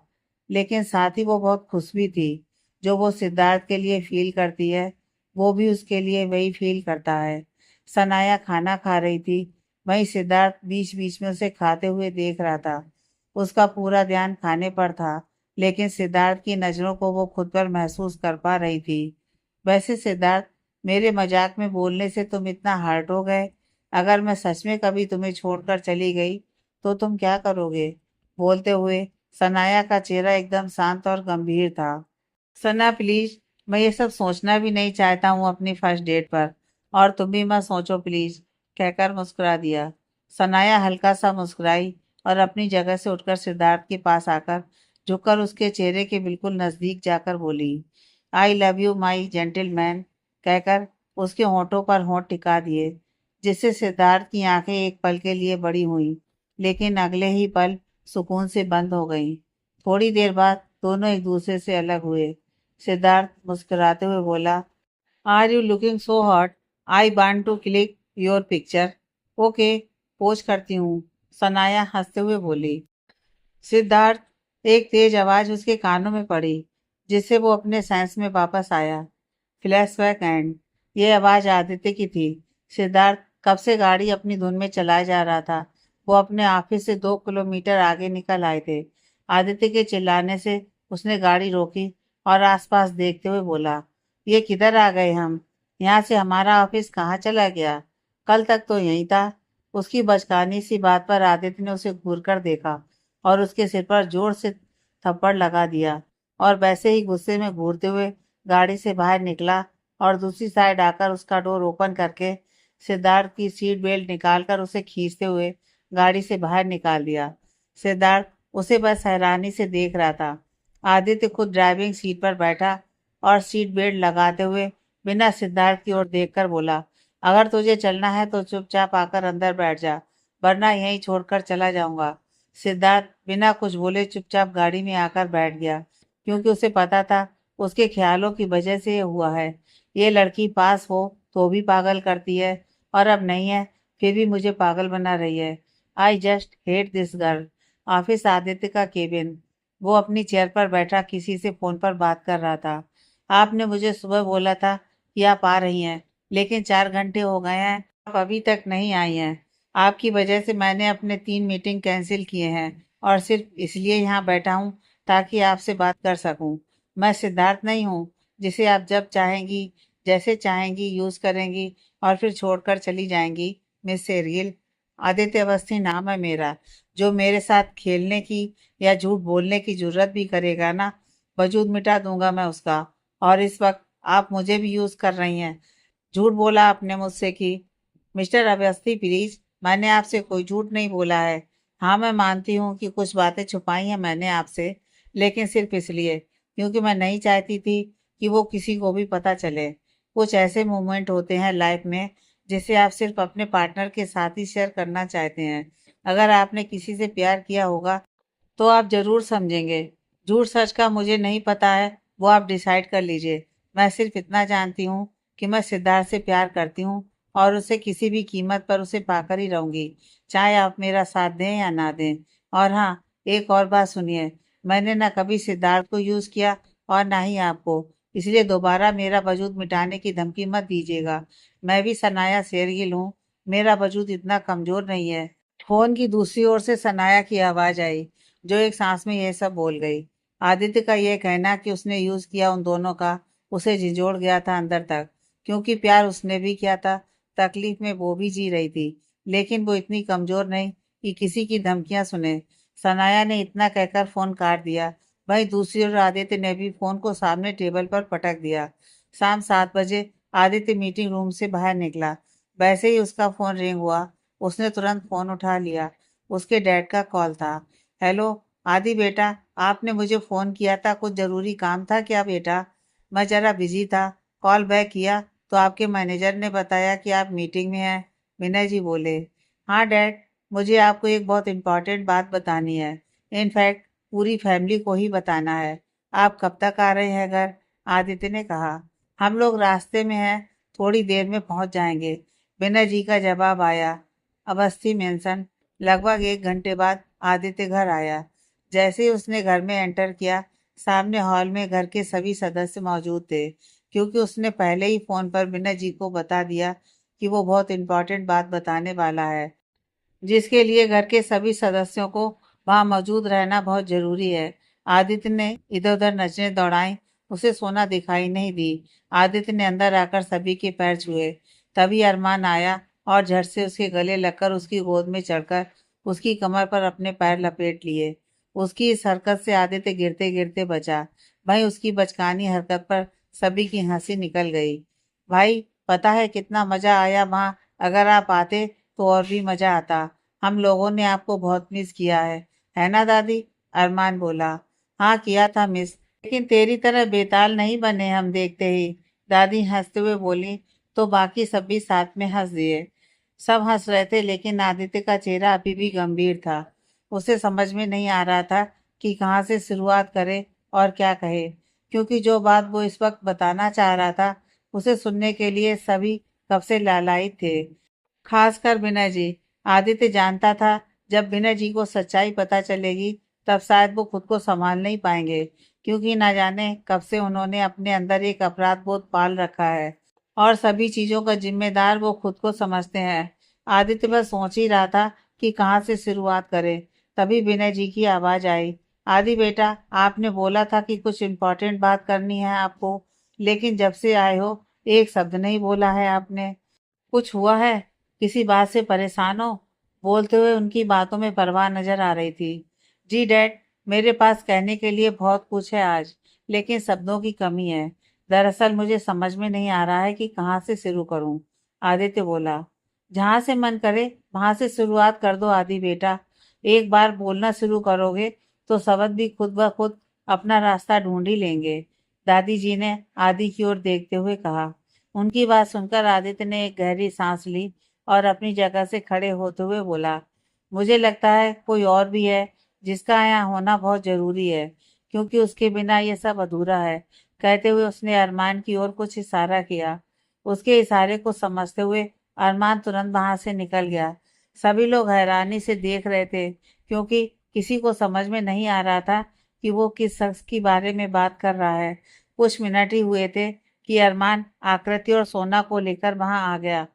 लेकिन साथ ही वो बहुत खुश भी थी। जो वो सिद्धार्थ के लिए फील करती है, वो भी उसके लिए वही फील करता है। सनाया खाना खा रही थी, वहीं सिद्धार्थ बीच बीच में उसे खाते हुए देख रहा था। उसका पूरा ध्यान खाने पर था, लेकिन सिद्धार्थ की नज़रों को वो खुद पर महसूस कर पा रही थी। वैसे सिद्धार्थ, मेरे मजाक में बोलने से तुम इतना हर्ट हो गए? अगर मैं सच में कभी तुम्हें छोड़कर चली गई तो तुम क्या करोगे? बोलते हुए सनाया का चेहरा एकदम शांत और गंभीर था। सना प्लीज, मैं ये सब सोचना भी नहीं चाहता हूँ अपनी फर्स्ट डेट पर, और तुम भी मत सोचो प्लीज, कहकर मुस्कुरा दिया। सनाया हल्का सा मुस्कुराई और अपनी जगह से उठकर सिद्धार्थ के पास आकर झुककर उसके चेहरे के बिल्कुल नजदीक जाकर बोली, I love you my gentleman, कहकर उसके होंठों पर होंठ टिका दिए, जिससे सिद्धार्थ की आंखें एक पल के लिए बड़ी हुई, लेकिन अगले ही पल सुकून से बंद हो गईं। थोड़ी देर बाद दोनों एक दूसरे से अलग हुए। सिद्धार्थ मुस्कुराते हुए बोला, are you looking so hot, I want to click your picture. Okay, pose करती हूँ, सनाया हंसते हुए बोली। सिद्धार्थ, एक तेज आवाज उसके कानों में पड़ी, जिससे वो अपने सेंस में वापस आया। Flashback and. ये आवाज आदित्य की थी। सिद्धार्थ कब से गाड़ी अपनी धुन में चलाए जा रहा था। वो अपने ऑफिस से 2 किलोमीटर आगे निकल आए थे। आदित्य के चिल्लाने से उसने गाड़ी रोकी और आसपास देखते हुए बोला, ये किधर आ गए हम? यहाँ से हमारा ऑफिस कहाँ चला गया? कल तक तो यहीं था। उसकी बचकानी सी बात पर आदित्य ने उसे घूर कर देखा और उसके सिर पर जोर से थप्पड़ लगा दिया, और वैसे ही गुस्से में घूरते हुए गाड़ी से बाहर निकला और दूसरी साइड आकर उसका डोर ओपन करके सिद्धार्थ की सीट बेल्ट निकालकर उसे खींचते हुए गाड़ी से बाहर निकाल दिया। सिद्धार्थ उसे बस हैरानी से देख रहा था। आदित्य खुद ड्राइविंग सीट पर बैठा और सीट बेल्ट लगाते हुए बिना सिद्धार्थ की ओर देखकर बोला, अगर तुझे चलना है तो चुपचाप आकर अंदर बैठ जा, वरना यहीं छोड़कर चला जाऊंगा। सिद्धार्थ बिना कुछ बोले चुपचाप गाड़ी में आकर बैठ गया, क्योंकि उसे पता था उसके ख्यालों की वजह से ये हुआ है। ये लड़की पास हो तो भी पागल करती है, और अब नहीं है फिर भी मुझे पागल बना रही है। I just hate this girl. Office Aditya का केबिन। वो अपनी चेयर पर बैठा किसी से फोन पर बात कर रहा था। आपने मुझे सुबह बोला था कि आप आ रही हैं, लेकिन 4 घंटे हो गए हैं, आप अभी तक नहीं आई हैं। आपकी वजह से मैंने अपने 3 मीटिंग कैंसिल किए हैं और सिर्फ इसलिए यहाँ बैठा हूँ ताकि आपसे बात कर सकूं। मैं सिद्धार्थ नहीं हूँ जिसे आप जब चाहेंगी जैसे चाहेंगी यूज करेंगी और फिर छोड़कर चली जाएंगी। मिस सेरियल, आदित्य अवस्थी नाम है मेरा। जो मेरे साथ खेलने की या झूठ बोलने की जुर्रत भी करेगा ना, वजूद मिटा दूंगा मैं उसका। और इस वक्त आप मुझे भी यूज कर रही हैं। झूठ बोला आपने मुझसे कि मिस्टर अवस्थी प्लीज, मैंने आपसे कोई झूठ नहीं बोला है। हाँ, मैं मानती हूँ कि कुछ बातें छुपाई हैं मैंने आपसे, लेकिन सिर्फ इसलिए क्योंकि मैं नहीं चाहती थी कि वो किसी को भी पता चले। कुछ ऐसे मोमेंट होते हैं लाइफ में जिसे आप सिर्फ अपने पार्टनर के साथ ही शेयर करना चाहते हैं। अगर आपने किसी से प्यार किया होगा तो आप जरूर समझेंगे। झूठ सच का मुझे नहीं पता है, वो आप डिसाइड कर लीजिए। मैं सिर्फ इतना जानती हूँ कि मैं सिद्धार्थ से प्यार करती हूँ और उसे किसी भी कीमत पर उसे पाकर ही रहूंगी, चाहे आप मेरा साथ दें या ना दें। और हाँ, एक और बात सुनिए, मैंने ना कभी सिद्धार्थ को यूज किया और ना ही आपको, इसलिए दोबारा मेरा वजूद मिटाने की धमकी मत दीजिएगा। मैं भी सनाया शेरगिल हूँ, मेरा वजूद इतना कमजोर नहीं है। फोन की दूसरी ओर से सनाया की आवाज आई, जो एक सांस में यह सब बोल गई। आदित्य का यह कहना कि उसने यूज किया उन दोनों का उसे झिंझोड़ गया था अंदर तक, क्योंकि प्यार उसने भी किया था, तकलीफ में वो भी जी रही थी, लेकिन वो इतनी कमजोर नहीं कि किसी की धमकियां सुने। सनाया ने इतना कहकर फोन काट दिया। वहीं दूसरी ओर आदित्य ने भी फोन को सामने टेबल पर पटक दिया। शाम 7 बजे आदित्य मीटिंग रूम से बाहर निकला। वैसे ही उसका फोन रिंग हुआ। उसने तुरंत फोन उठा लिया। उसके डैड का कॉल था। हेलो आदि बेटा, आपने मुझे फोन किया था, कुछ जरूरी काम था क्या बेटा? मैं जरा बिजी था, कॉल बैक किया तो आपके मैनेजर ने बताया कि आप मीटिंग में हैं। विनय जी बोले। हाँ डैड, मुझे आपको एक बहुत इम्पोर्टेंट बात बतानी है। इनफैक्ट पूरी फैमिली को ही बताना है। आप कब तक आ रहे हैं घर? आदित्य ने कहा। हम लोग रास्ते में हैं, थोड़ी देर में पहुंच जाएंगे, विनय जी का जवाब आया। अवस्थी मेंशन। लगभग 1 घंटे बाद आदित्य घर आया। जैसे ही उसने घर में एंटर किया, सामने हॉल में घर के सभी सदस्य मौजूद थे, क्योंकि उसने पहले ही फोन पर विनय जी को बता दिया कि वो बहुत इंपॉर्टेंट बात बताने वाला है, जिसके लिए घर के सभी सदस्यों को वहां मौजूद रहना बहुत जरूरी है। आदित्य ने इधर उधर नजरें दौड़ाई, उसे सोना दिखाई नहीं दी। आदित्य ने अंदर आकर सभी के पैर छुए। तभी अरमान आया और झट से उसके गले लगकर उसकी गोद में चढ़कर उसकी कमर पर अपने पैर लपेट लिए। उसकी इस हरकत से आदित्य गिरते गिरते बचा। वहीं उसकी बचकानी हरकत पर सभी की हंसी निकल गई। भाई, पता है कितना मजा आया वहां? अगर आप आते तो और भी मजा आता। हम लोगों ने आपको बहुत मिस किया है ना दादी? अरमान बोला। हाँ किया था मिस, लेकिन तेरी तरह बेताल नहीं बने हम देखते ही, दादी हंसते हुए बोली। तो बाकी सब भी साथ में हंस दिए। सब हंस रहे थे, लेकिन आदित्य का चेहरा अभी भी गंभीर था। उसे समझ में नहीं आ रहा था कि कहाँ से शुरुआत करे और क्या कहे, क्योंकि जो बात वो इस वक्त बताना चाह रहा था उसे सुनने के लिए सभी कब से लालायित थे, खासकर विनय जी। आदित्य जानता था जब विनय जी को सच्चाई पता चलेगी तब शायद वो खुद को संभाल नहीं पाएंगे, क्योंकि ना जाने कब से उन्होंने अपने अंदर एक अपराध बोध पाल रखा है और सभी चीजों का जिम्मेदार वो खुद को समझते हैं। आदित्य बस सोच ही रहा था कि कहाँ से शुरुआत करे। तभी विनय जी की आवाज आई। आदि बेटा, आपने बोला था कि कुछ इम्पोर्टेंट बात करनी है आपको, लेकिन जब से आए हो एक शब्द नहीं बोला है आपने। कुछ हुआ है? किसी बात से परेशान हो? बोलते हुए उनकी बातों में परवाह नजर आ रही थी। जी डैड, मेरे पास कहने के लिए बहुत कुछ है आज, लेकिन शब्दों की कमी है। दरअसल मुझे समझ में नहीं आ रहा है कि कहाँ से शुरू करूं। आदित्य बोला। जहां से मन करे वहां से शुरुआत कर दो आदि बेटा। एक बार बोलना शुरू करोगे तो शब्द भी खुद ब खुद अपना रास्ता ढूंढ ही लेंगे, दादी जी ने आदि की ओर देखते हुए कहा। उनकी बात सुनकर आदित्य ने एक गहरी सांस ली और अपनी जगह से खड़े होते हुए बोला। मुझे लगता है कोई और भी है जिसका यहाँ होना बहुत जरूरी है, क्योंकि उसके बिना ये सब अधूरा है। कहते हुए उसने अरमान की ओर कुछ इशारा किया। उसके इशारे को समझते हुए अरमान तुरंत वहां से निकल गया। सभी लोग हैरानी से देख रहे थे, क्योंकि किसी को समझ में नहीं आ रहा था कि वो किस शख्स के बारे में बात कर रहा है। कुछ मिनट ही हुए थे कि अरमान आकृति और सोना को लेकर वहां आ गया।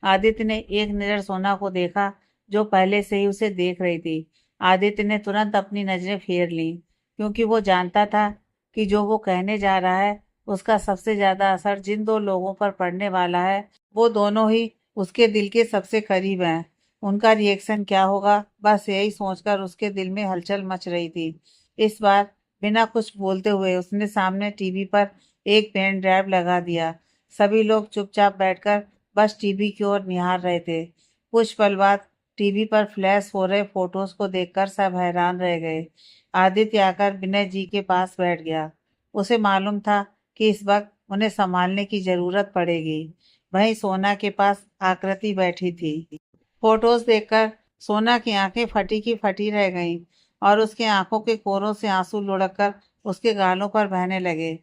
आदित्य ने एक नजर सोना को देखा, जो पहले से ही उसे देख रही थी। आदित्य ने तुरंत अपनी नजरें फेर ली, क्योंकि वो जानता था कि जो वो कहने जा रहा है उसका सबसे ज्यादा असर जिन दो लोगों पर पड़ने वाला है वो दोनों ही उसके दिल के सबसे करीब हैं। उनका रिएक्शन क्या होगा, बस यही सोचकर उसके दिल में हलचल मच रही थी। इस बार बिना कुछ बोलते हुए उसने सामने टीवी पर एक पेन ड्राइव लगा दिया। सभी लोग चुपचाप बैठकर बस टीवी की ओर निहार रहे थे। कुछ पल बाद टीवी पर फ्लैश हो रहे फोटोज को देखकर सब हैरान रह गए। आदित्य आकर विनय जी के पास बैठ गया। उसे मालूम था कि इस वक्त उन्हें संभालने की जरूरत पड़ेगी। वहीं सोना के पास आकृति बैठी थी। फोटोज देखकर सोना की आंखें फटी की फटी रह गईं और उसकी आंखों के कोरों से आंसू लुढ़ककर उसके गालों पर बहने लगे।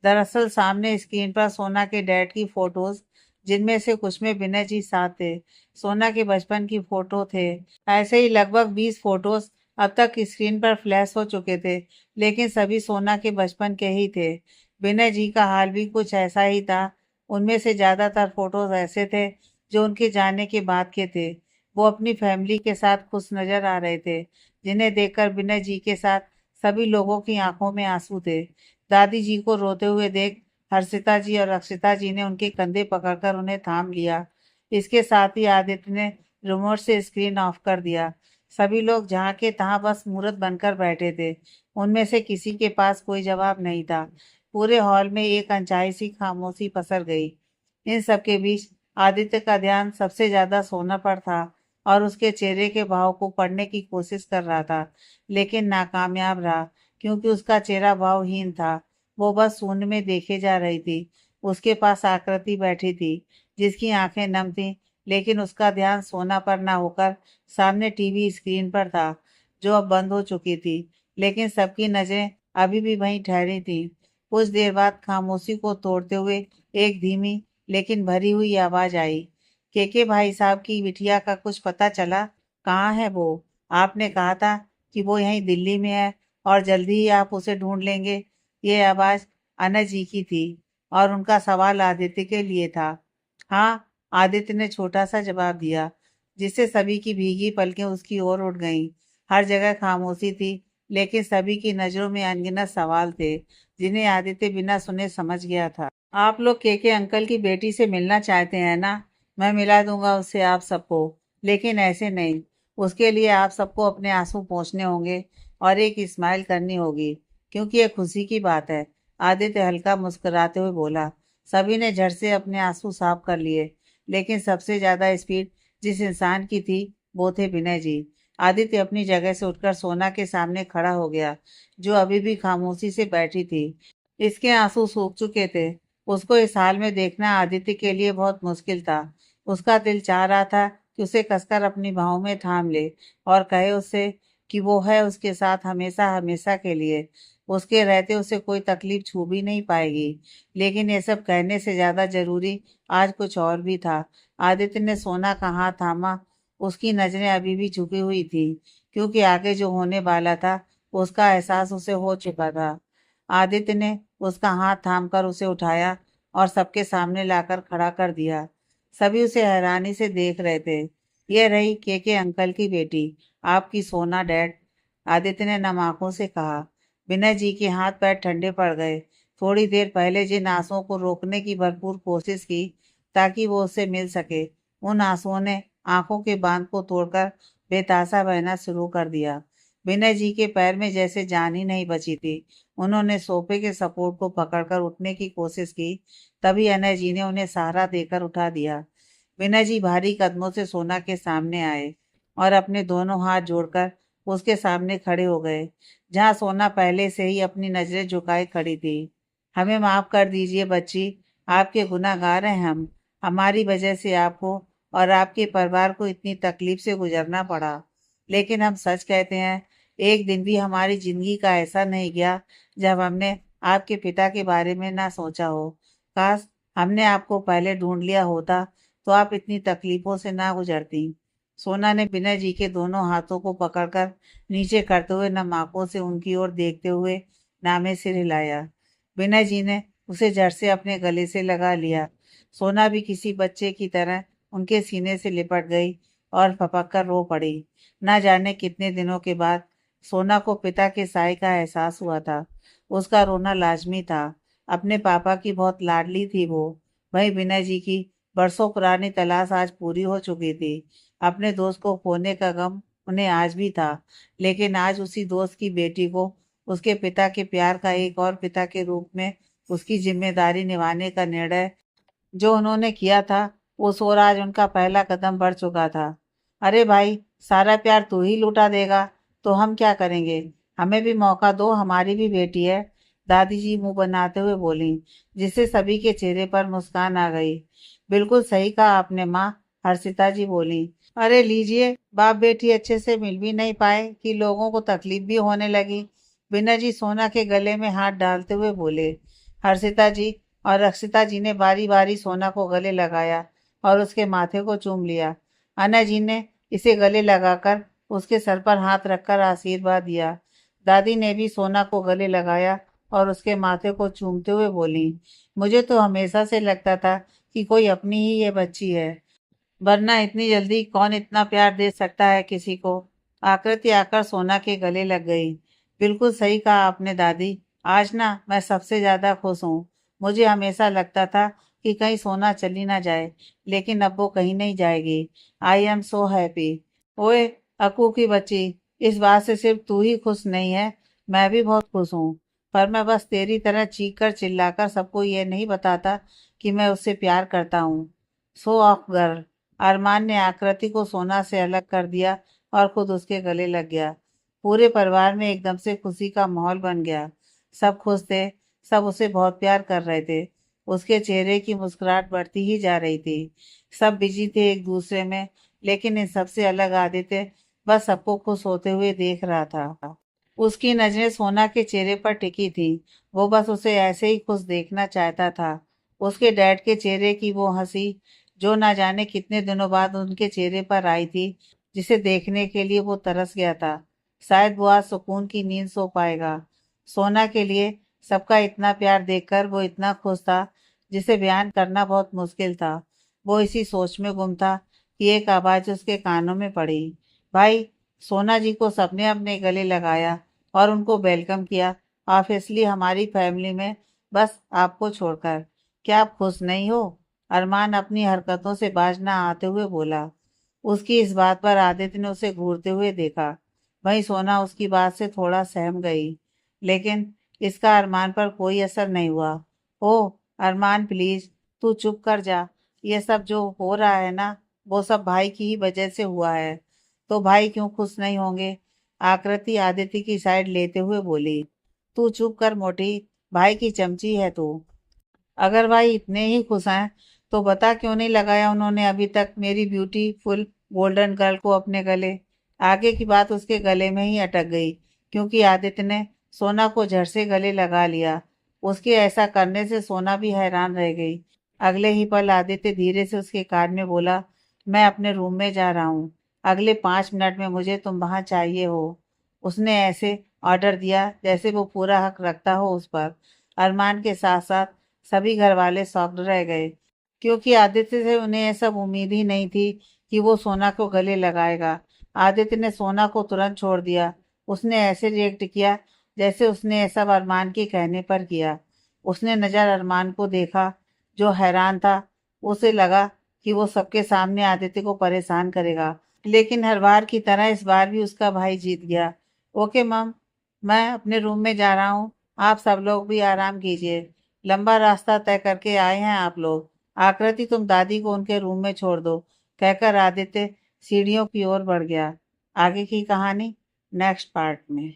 दरअसल सामने स्क्रीन पर सोना के डैड की फोटोज, जिनमें से कुछ में विनय जी साथ थे, सोना के बचपन की फोटो थे। ऐसे ही लगभग 20 फोटोज अब तक स्क्रीन पर फ्लैश हो चुके थे, लेकिन सभी सोना के बचपन के ही थे। विनय जी का हाल भी कुछ ऐसा ही था। उनमें से ज्यादातर फोटोज ऐसे थे जो उनके जाने के बाद के थे। वो अपनी फैमिली के साथ खुश नजर आ रहे थे, जिन्हें देखकर विनय जी के साथ सभी लोगों की आंखों में आंसू थे। दादी जी को रोते हुए देख हर्षिता जी और अक्षिता जी ने उनके कंधे पकड़कर उन्हें थाम लिया। इसके साथ ही आदित्य ने रिमोट से स्क्रीन ऑफ कर दिया। सभी लोग जहाँ के तहाँ बस मूर्त बनकर बैठे थे। उनमें से किसी के पास कोई जवाब नहीं था। पूरे हॉल में एक अनचाही सी खामोशी पसर गई। इन सबके बीच आदित्य का ध्यान सबसे ज्यादा सोना पर था और उसके चेहरे के भाव को पढ़ने की कोशिश कर रहा था, लेकिन नाकामयाब रहा, क्योंकि उसका चेहरा भावहीन था। वो बस शून्य में देखे जा रही थी। उसके पास आकृति बैठी थी, जिसकी आंखें नम थीं, लेकिन उसका ध्यान सोना पर ना होकर सामने टीवी स्क्रीन पर था, जो अब बंद हो चुकी थी। लेकिन सबकी नजरें अभी भी वहीं ठहरी थी। कुछ देर बाद खामोशी को तोड़ते हुए एक धीमी लेकिन भरी हुई आवाज आई। के भाई साहब की बिटिया का कुछ पता चला? कहाँ है वो? आपने कहा था कि वो यहीं दिल्ली में है और जल्दी ही आप उसे ढूंढ लेंगे। ये आवाज अनज जी की थी और उनका सवाल आदित्य के लिए था। हाँ, आदित्य ने छोटा सा जवाब दिया, जिससे सभी की भीगी पलकें उसकी ओर उठ गईं। हर जगह खामोशी थी, लेकिन सभी की नजरों में अनगिनत सवाल थे, जिन्हें आदित्य बिना सुने समझ गया था। आप लोग के अंकल की बेटी से मिलना चाहते हैं ना? मैं मिला दूंगा उससे आप सबको, लेकिन ऐसे नहीं। उसके लिए आप सबको अपने आंसू पोंछने होंगे और एक स्माइल करनी होगी, क्योंकि ये खुशी की बात है। आदित्य हल्का मुस्कुराते हुए बोला। सभी ने झट से अपने आंसू साफ कर लिए, लेकिन सबसे ज्यादा स्पीड जिस इंसान की थी वो थे विनय जी। आदित्य अपनी जगह से उठकर सोना के सामने खड़ा हो गया, जो अभी भी खामोशी से बैठी थी। इसके आंसू सूख चुके थे। उसको इस हाल में देखना आदित्य के लिए बहुत मुश्किल था। उसका दिल चाह रहा था कि उसे कसकर अपनी बाहों में थाम ले और कहे उससे कि वो है उसके साथ हमेशा हमेशा के लिए। उसके रहते उसे कोई तकलीफ छू भी नहीं पाएगी। लेकिन ये सब कहने से ज्यादा जरूरी आज कुछ और भी था। आदित्य ने सोना का हाथ थामा। उसकी नजरें अभी भी झुकी हुई थी, क्योंकि आगे जो होने वाला था उसका एहसास उसे हो चुका था। आदित्य ने उसका हाथ थामकर उसे उठाया और सबके सामने लाकर खड़ा कर दिया। सभी उसे हैरानी से देख रहे थे। ये रही के अंकल की बेटी, आपकी सोना डैड, आदित्य ने नम आंखों से कहा। विनय जी के हाथ पैर ठंडे पड़ गए। थोड़ी देर पहले जिन आंसुओं को रोकने की भरपूर कोशिश की ताकि वो उससे मिल सके, उन आंसुओं ने आंखों के बांध को तोड़कर बेतासा बहना शुरू कर दिया। विनय जी के पैर में जैसे जान ही नहीं बची थी। उन्होंने सोफे के सपोर्ट को पकड़कर उठने की कोशिश की। तभी अनय जी ने उन्हें सहारा देकर उठा दिया। विनय जी भारी कदमों से सोना के सामने आए और अपने दोनों हाथ जोड़कर उसके सामने खड़े हो गए, जहां सोना पहले से ही अपनी नजरें झुकाए खड़ी थी। हमें माफ कर दीजिए बच्ची, आपके गुनहगार हैं हम। हमारी वजह से आपको और आपके परिवार को इतनी तकलीफ से गुजरना पड़ा। लेकिन हम सच कहते हैं, एक दिन भी हमारी जिंदगी का ऐसा नहीं गया जब हमने आपके पिता के बारे में ना सोचा हो। काश हमने आपको पहले ढूंढ लिया होता तो आप इतनी तकलीफों से ना गुजरती। सोना ने विनय जी के दोनों हाथों को पकड़कर नीचे करते हुए नम आंखों से उनकी ओर देखते हुए नामे सिर हिलाया। विनय जी ने उसे झट से अपने गले से लगा लिया। सोना भी किसी बच्चे की तरह उनके सीने से लिपट गई और फपक कर रो पड़ी। ना जाने कितने दिनों के बाद सोना को पिता के साय का एहसास हुआ था। उसका रोना लाजमी था। अपने पापा की बहुत लाडली थी वो। वहीं विनय जी की बरसों पुरानी तलाश आज पूरी हो चुकी थी। अपने दोस्त को खोने का गम उन्हें आज भी था, लेकिन आज उसी दोस्त की बेटी को उसके पिता के प्यार का एक और पिता के रूप में उसकी जिम्मेदारी निभाने का निर्णय जो उन्होंने किया था, वो सोच आज उनका पहला कदम बढ़ चुका था। अरे भाई, सारा प्यार तू ही लुटा देगा तो हम क्या करेंगे? हमें भी मौका दो, हमारी भी बेटी है। दादी जी मुंह बनाते हुए बोली, जिससे सभी के चेहरे पर मुस्कान आ गई। बिल्कुल सही कहा आपने माँ, हर्षिता जी बोली। अरे लीजिए, बाप बेटी अच्छे से मिल भी नहीं पाए कि लोगों को तकलीफ भी होने लगी। बिना जी सोना के गले में हाथ डालते हुए बोले। हर्षिता जी और रक्षिता जी ने बारी बारी सोना को गले लगाया और उसके माथे को चूम लिया। अन्ना जी ने इसे गले लगाकर उसके सर पर हाथ रखकर आशीर्वाद दिया। दादी ने भी सोना को गले लगाया और उसके माथे को चूमते हुए बोली, मुझे तो हमेशा से लगता था कि कोई अपनी ही ये बच्ची है, वरना इतनी जल्दी कौन इतना प्यार दे सकता है किसी को। आकृति आकर सोना के गले लग गई। बिल्कुल सही कहा आपने दादी, आज ना मैं सबसे ज्यादा खुश हूँ। मुझे हमेशा लगता था कि कहीं सोना चली ना जाए, लेकिन अब वो कहीं नहीं जाएगी। आई एम सो हैप्पी। ओए अक्कू की बच्ची, इस बात से सिर्फ तू ही खुश नहीं है, मैं भी बहुत खुश हूँ। पर मैं बस तेरी तरह चीख कर चिल्लाकर सबको ये नहीं बताता कि मैं उससे प्यार करता हूँ। सो ऑफ गर्ल। अरमान ने आकृति को सोना से अलग कर दिया और खुद उसके गले लग गया। पूरे परिवार में एकदम से खुशी का माहौल बन गया। सब खुश थे, सब उसे बहुत प्यार कर रहे थे। उसके चेहरे की मुस्कुराहट बढ़ती ही जा रही थी। सब बिजी थे एक दूसरे में, लेकिन इन सबसे अलग आदित्य बस सबको खुश होते हुए देख रहा था। उसकी नजरें सोना के चेहरे पर टिकी थी। वो बस उसे ऐसे ही खुश देखना चाहता था। उसके डैड के चेहरे की वो हंसी जो ना जाने कितने दिनों बाद उनके चेहरे पर आई थी, जिसे देखने के लिए वो तरस गया था। शायद वो आज सुकून की नींद सो पाएगा। सोना के लिए सबका इतना प्यार देखकर वो इतना खुश था, जिसे बयान करना बहुत मुश्किल था। वो इसी सोच में गुम था कि एक आवाज उसके कानों में पड़ी। भाई, सोना जी को सबने अपने गले लगाया और उनको वेलकम किया ऑफिसली हमारी फैमिली में, बस आपको छोड़कर। क्या आप खुश नहीं हो? अरमान अपनी हरकतों से बाज न आते हुए बोला। उसकी इस बात पर आदित्य ने उसे घूरते हुए देखा। वहीं सोना उसकी बात से थोड़ा सहम गई, लेकिन इसका अरमान पर कोई असर नहीं हुआ। ओ अरमान प्लीज, तू चुप कर जा। ये सब जो हो रहा है ना, वो सब भाई की ही वजह से हुआ है। तो भाई क्यों खुश नहीं होंगे? आकृति आदित्य की साइड लेते हुए बोली। तू चुप कर मोटी, भाई की चमची है तू। अगर भाई इतने ही खुश हैं तो बता क्यों नहीं लगाया उन्होंने अभी तक मेरी ब्यूटीफुल गोल्डन गर्ल को अपने गले? आगे की बात उसके गले में ही अटक गई, क्योंकि आदित्य ने सोना को झट से गले लगा लिया। उसके ऐसा करने से सोना भी हैरान रह गई। अगले ही पल आदित्य धीरे से उसके कान में बोला, मैं अपने रूम में जा रहा हूँ, अगले 5 मिनट में मुझे तुम वहां चाहिए हो। उसने ऐसे ऑर्डर दिया जैसे वो पूरा हक रखता हो उस पर। अरमान के साथ साथ सभी घर वाले शॉक्ड रह गए, क्योंकि आदित्य से उन्हें यह सब उम्मीद ही नहीं थी कि वो सोना को गले लगाएगा। आदित्य ने सोना को तुरंत छोड़ दिया। उसने ऐसे रिएक्ट किया जैसे उसने ऐसा अरमान के कहने पर किया। उसने नजर अरमान को देखा, जो हैरान था। उसे लगा कि वो सबके सामने आदित्य को परेशान करेगा, लेकिन हर बार की तरह इस बार भी उसका भाई जीत गया। ओके मम, मैं अपने रूम में जा रहा हूँ, आप सब लोग भी आराम कीजिए। लंबा रास्ता तय करके आए हैं आप लोग। आकृति तुम दादी को उनके रूम में छोड़ दो, कहकर आदित्य सीढ़ियों की ओर बढ़ गया। आगे की कहानी नेक्स्ट पार्ट में।